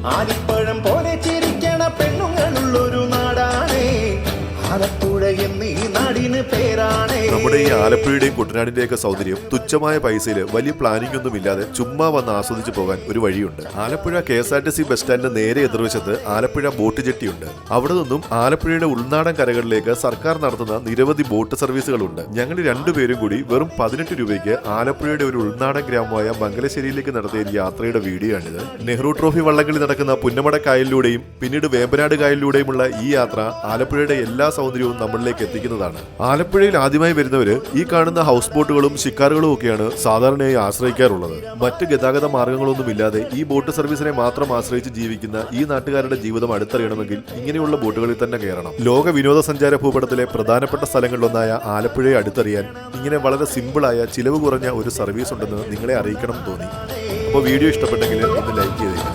ആലിപ്പഴം പോലെ ചിരിക്കണ പെണ്ണുങ്ങളുള്ളൊരു നാടാണേ ആലപ്പുഴ എന്നീ നാടിന് പേരാണേ. നമ്മുടെ ഈ ആലപ്പുഴയുടെയും കുട്ടനാടിന്റെയൊക്കെ സൗന്ദര്യം തുച്ഛമായ പൈസയിൽ വലിയ പ്ലാനിംഗ് ഒന്നും ഇല്ലാതെ ചുമ്മാ വന്ന് ആസ്വദിച്ചു പോകാൻ ഒരു വഴിയുണ്ട്. ആലപ്പുഴ KSRTC ബസ് സ്റ്റാൻഡിന് നേരെ എതിർവശത്ത് ആലപ്പുഴ ബോട്ട് ജെട്ടിയുണ്ട്. അവിടെ നിന്നും ആലപ്പുഴയുടെ ഉൾനാടൻ കരകളിലേക്ക് സർക്കാർ നടത്തുന്ന നിരവധി ബോട്ട് സർവീസുകളുണ്ട്. ഞങ്ങൾ രണ്ടുപേരും കൂടി വെറും 18 രൂപയ്ക്ക് ആലപ്പുഴയുടെ ഒരു ഉൾനാടൻ ഗ്രാമമായ മംഗലശ്ശേരിയിലേക്ക് നടത്തിയ യാത്രയുടെ വീഡിയോ ആണിത്. നെഹ്റു ട്രോഫി വള്ളംകളി നടക്കുന്ന പുന്നമട കായലിലൂടെയും പിന്നീട് വേമ്പനാട് കായലിലൂടെയുമുള്ള ഈ യാത്ര ആലപ്പുഴയുടെ എല്ലാ സൗന്ദര്യവും നമ്മളിലേക്ക് എത്തിക്കുന്നതാണ്. ആലപ്പുഴയിൽ ആദ്യമായി വരുന്നവര് ഈ കാണുന്ന ഹൗസ് ബോട്ടുകളും ശിക്കാറുകളും ഒക്കെയാണ് സാധാരണയായി ആശ്രയിക്കാറുള്ളത്. മറ്റ് ഗതാഗത മാർഗങ്ങളൊന്നുമില്ലാതെ ഈ ബോട്ട് സർവീസിനെ മാത്രം ആശ്രയിച്ച് ജീവിക്കുന്ന ഈ നാട്ടുകാരുടെ ജീവിതം അടുത്തറിയണമെങ്കിൽ ഇങ്ങനെയുള്ള ബോട്ടുകളിൽ തന്നെ കയറണം. ലോക വിനോദസഞ്ചാര ഭൂപടത്തിലെ പ്രധാനപ്പെട്ട സ്ഥലങ്ങളിലൊന്നായ ആലപ്പുഴയെ അടുത്തറിയാൻ ഇങ്ങനെ വളരെ സിമ്പിളായ ചിലവ് കുറഞ്ഞ ഒരു സർവീസ് ഉണ്ടെന്ന് നിങ്ങളെ അറിയിക്കണം തോന്നി. അപ്പോൾ വീഡിയോ ഇഷ്ടപ്പെട്ടെങ്കിൽ ഒന്ന് ലൈക്ക് ചെയ്തേക്കും.